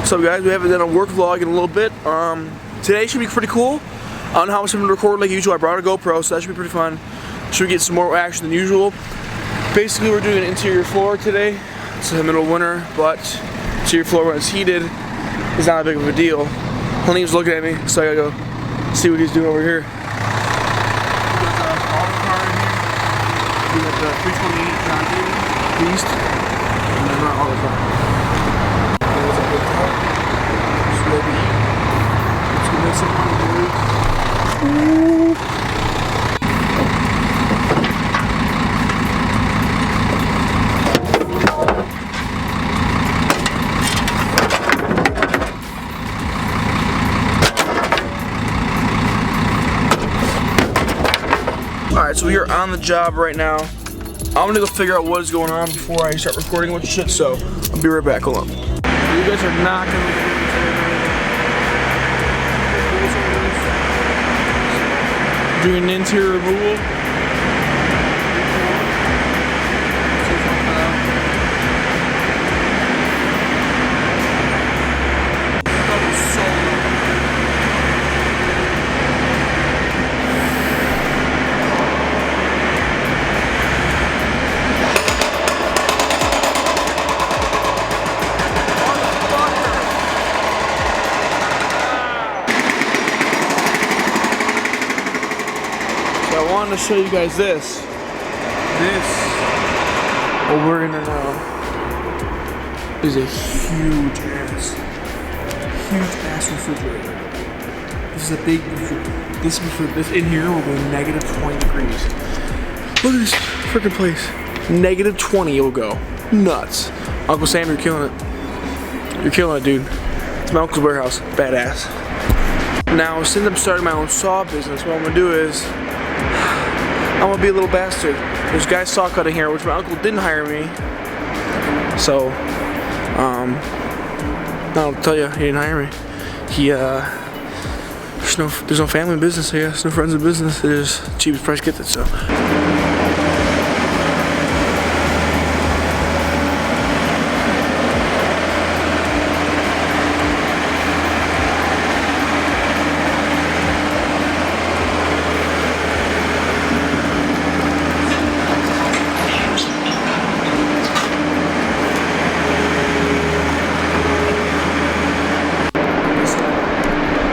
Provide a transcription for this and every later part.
What's up, guys? We haven't done a work vlog in a little bit. Today should be pretty cool. I don't know how much I'm going to record like usual. I brought a GoPro, so that should be pretty fun. Should get some more action than usual. Basically, we're doing an interior floor today. It's in the middle of winter, but interior floor when it's heated is not a big of a deal. Honey's looking at me, so I gotta go see what he's doing over here. We got the auto car in here. We got the 328 John Deere Beast, and then our auto car. Let's go make some money, boys. Alright, so we are on the job right now. I'm gonna go figure out what is going on before I start recording a bunch of shit, so I'll be right back. Hold on. You guys are not gonna doing an interior removal. I wanted to show you guys this. What we're gonna know is a huge ass refrigerator. This is a big refrigerator. This in here will be negative 20 degrees. Look at this freaking place. Negative 20 it will go. Nuts. Uncle Sam, you're killing it. You're killing it, dude. It's my uncle's warehouse. Badass. Now, since I'm starting my own saw business, what I'm gonna do is I'm gonna be a little bastard. There's guys saw cutting here, which my uncle didn't hire me. So, I'll tell you, he didn't hire me. There's no family in business, I guess. No friends in business. There's cheapest price gets it, so.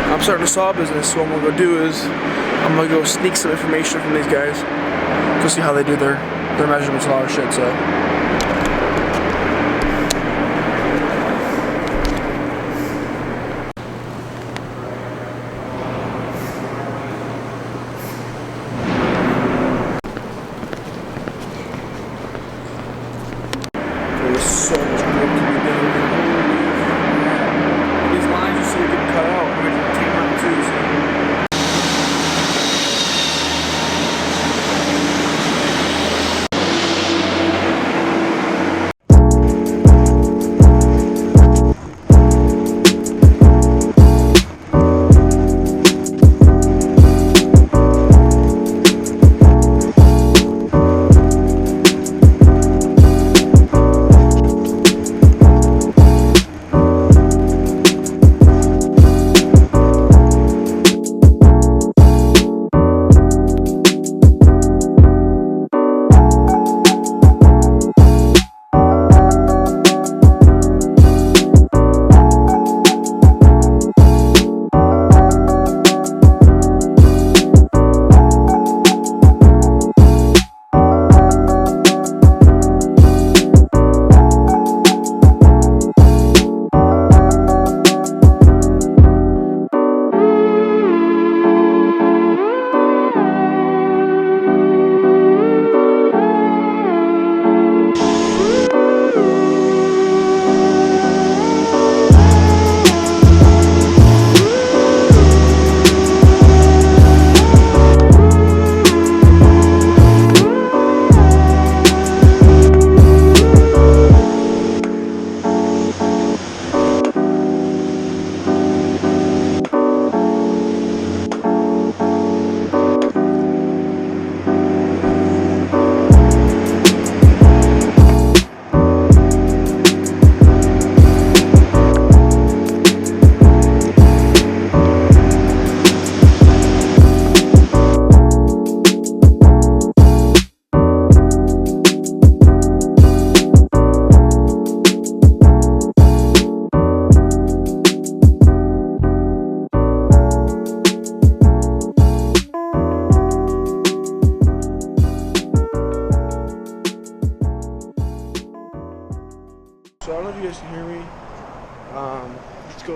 I'm starting a saw business, so what I'm gonna go do is I'm gonna go sneak some information from these guys, go see how they do their measurements and all that shit. So. There's so much work to be done. These lines you see are getting cut out. We're gonna take them out too. So.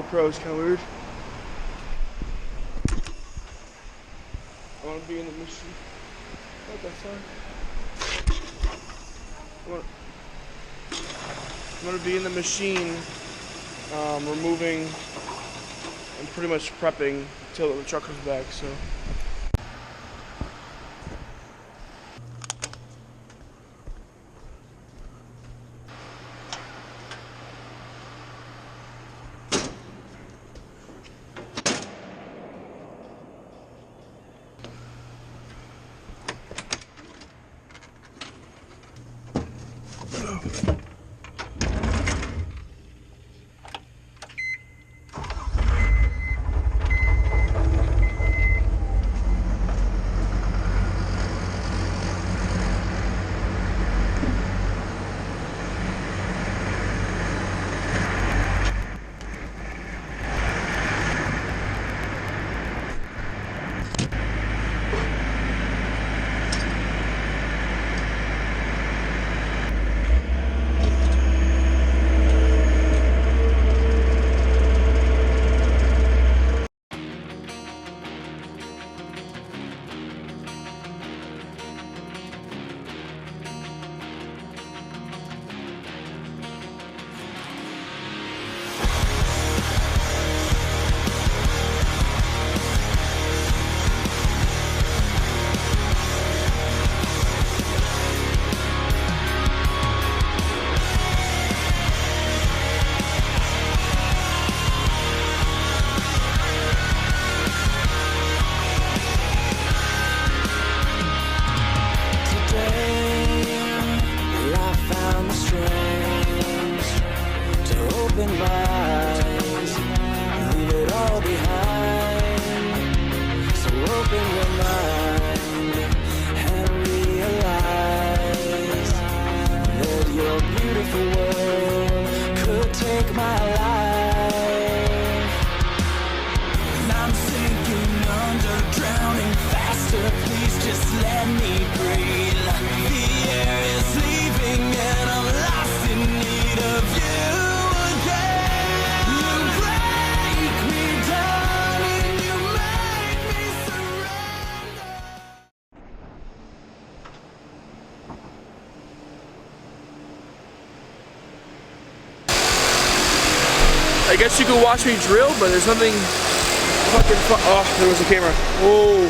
GoPro is kind of weird. I want to be in the machine. What the fuck? I'm going to be in the machine, removing and pretty much prepping until the truck comes back. So. I guess you could watch me drill, but there's nothing fucking fun. Oh, there was a camera. Whoa.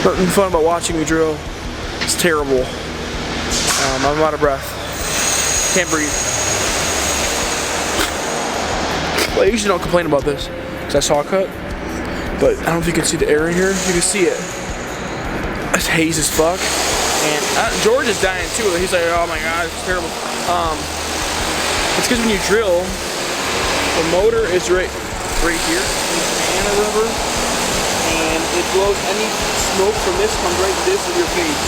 Nothing fun about watching me drill. It's terrible. I'm out of breath. Can't breathe. Well, I usually don't complain about this because I saw a cut, but I don't know if you can see the air in here. You can see it. It's haze as fuck. And George is dying too. He's like, oh my god, it's terrible. It's because when you drill, the motor is right here, in the fan or whatever, and it blows any smoke from this comes right to this of your face.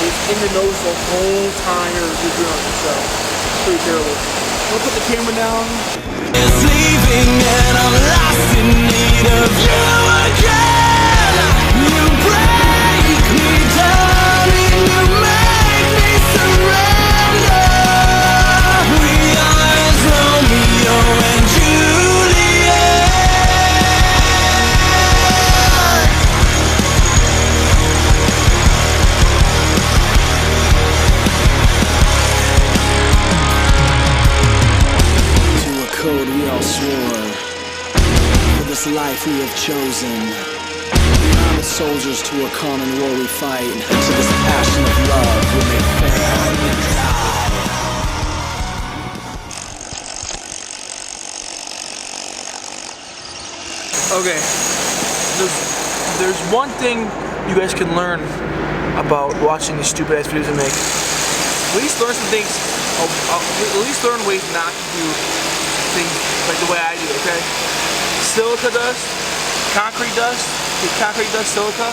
It's in your nose the whole time you're drilling, so it's pretty terrible. I'll put the camera down. It's leaving and I'm lost in need of you again. You break me down and you make me surrender. We are as Romeo and Juliet. To a code we all swore, for this life we have chosen. Not as soldiers to a common war we fight, to this passion of love we may fail and die. Okay, there's one thing you guys can learn about watching these stupid ass videos I make. At least learn some things. At least learn ways not to do things like the way I do. Okay, silica dust, concrete dust, silica,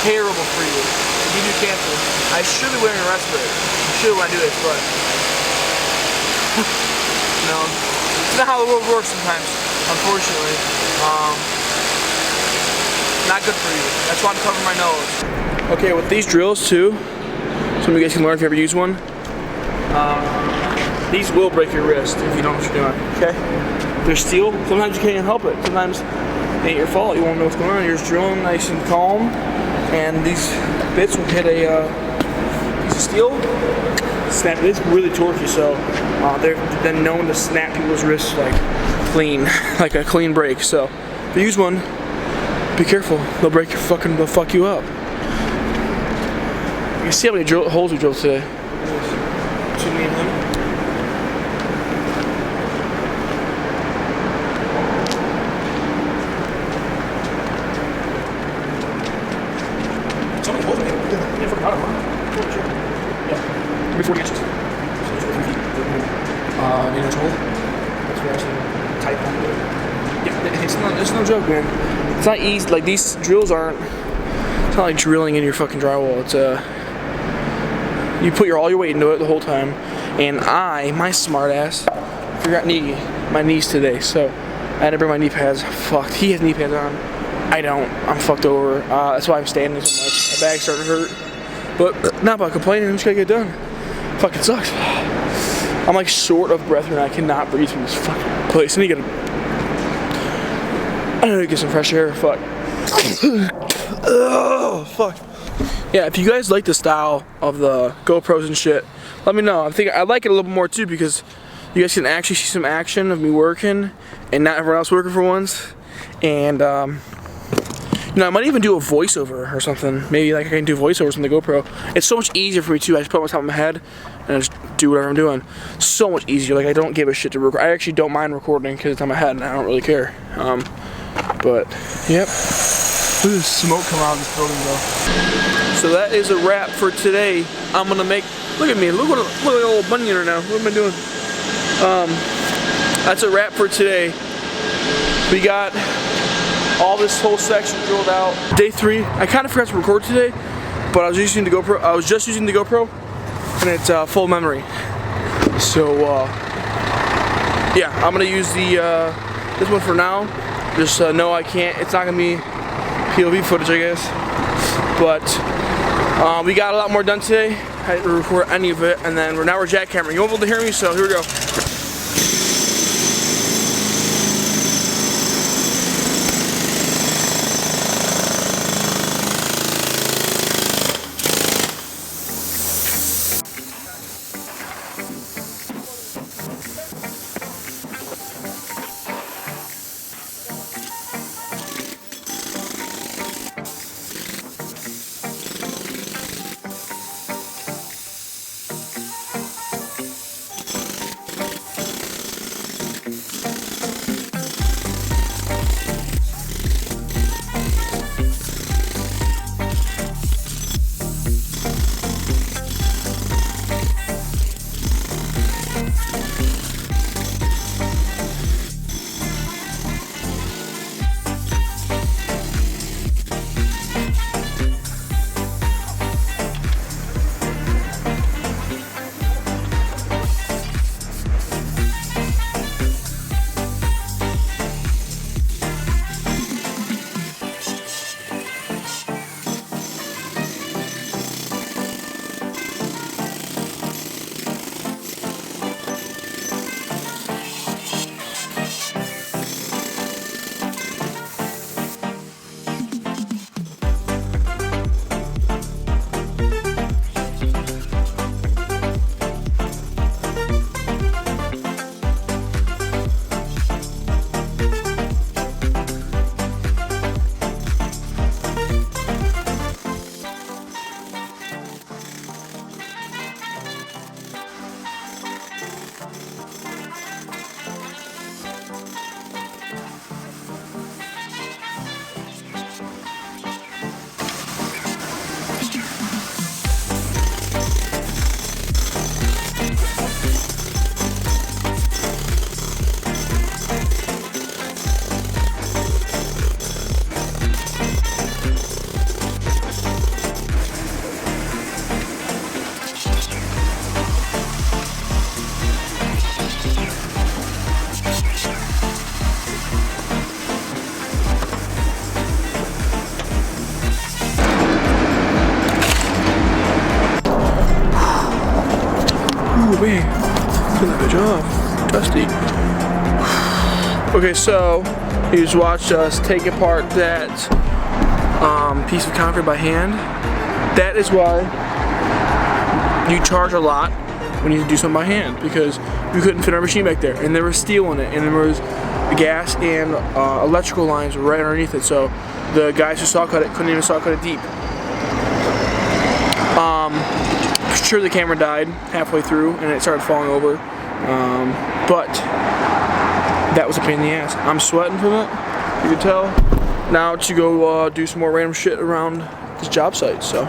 terrible for you. It gives you cancer. I should be wearing a respirator. I should when I do this, but no, it's not how the world works sometimes. Unfortunately, not good for you. That's why I'm covering my nose. Okay, with these drills too, some of you guys can learn if you ever use one. These will break your wrist if you don't know what you're doing, okay? They're steel. Sometimes you can't even help it. Sometimes it ain't your fault. You won't know what's going on. You're just drilling nice and calm, and these bits will hit a piece of steel. Snap. It's really torquey, so they're then known to snap people's wrists like clean, like a clean break. So if you use one, be careful. They'll break your they'll fuck you up. You can see how many holes we drilled today. To me and him. So many holes, man. Yeah, forgot about it. Yeah. Maybe 40 inches. So it's 3 feet. 8 inch hole. That's where actually tight on it. Yeah, it's no joke, man. It's not easy. Like, these drills aren't. It's not like drilling in your fucking drywall. It's you put all your weight into it the whole time. And my smart ass, forgot my knees today. So I had to bring my knee pads. Fucked. He has knee pads on. I don't. I'm fucked over. That's why I'm standing so much. My bag's starting to hurt. But not about complaining. I'm just gonna get it done. Fucking sucks. I'm like short of breath and I cannot breathe through this fucking place. I need to get some fresh air. Fuck. Oh, fuck. Yeah, if you guys like the style of the GoPros and shit, let me know. I like it a little bit more too because you guys can actually see some action of me working and not everyone else working for once. And you know, I might even do a voiceover or something. Maybe like I can do voiceovers from the GoPro. It's so much easier for me too. I just put it on top of my head and I just do whatever I'm doing. So much easier. Like I don't give a shit to record. I actually don't mind recording because it's on my head and I don't really care. But yep. Look at the smoke coming out of this building though. So that is a wrap for today. I'm gonna make. Look at me. Look at a little bunion now. What am I doing? That's a wrap for today. We got all this whole section drilled out. Day 3. I kind of forgot to record today, but I was using the GoPro. I was just using the GoPro, and it's full memory. So yeah, I'm gonna use this one for now. Just know I can't. It's not gonna be POV footage, I guess. But we got a lot more done today. I didn't record any of it, and then now we're jackhammering. You won't be able to hear me, so here we go. Good job, Dusty. Okay, so you just watched us take apart that piece of concrete by hand. That is why you charge a lot when you do something by hand, because we couldn't fit our machine back there, and there was steel in it, and there was gas and electrical lines right underneath it, so the guys who saw cut it couldn't even saw cut it deep. Sure, the camera died halfway through and it started falling over, but that was a pain in the ass. I'm sweating from it, you can tell. Now to go do some more random shit around this job site, so.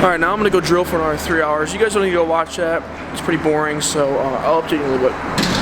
Alright, now I'm gonna go drill for another 3 hours. You guys don't need to go watch that. It's pretty boring, so I'll update you in a little bit.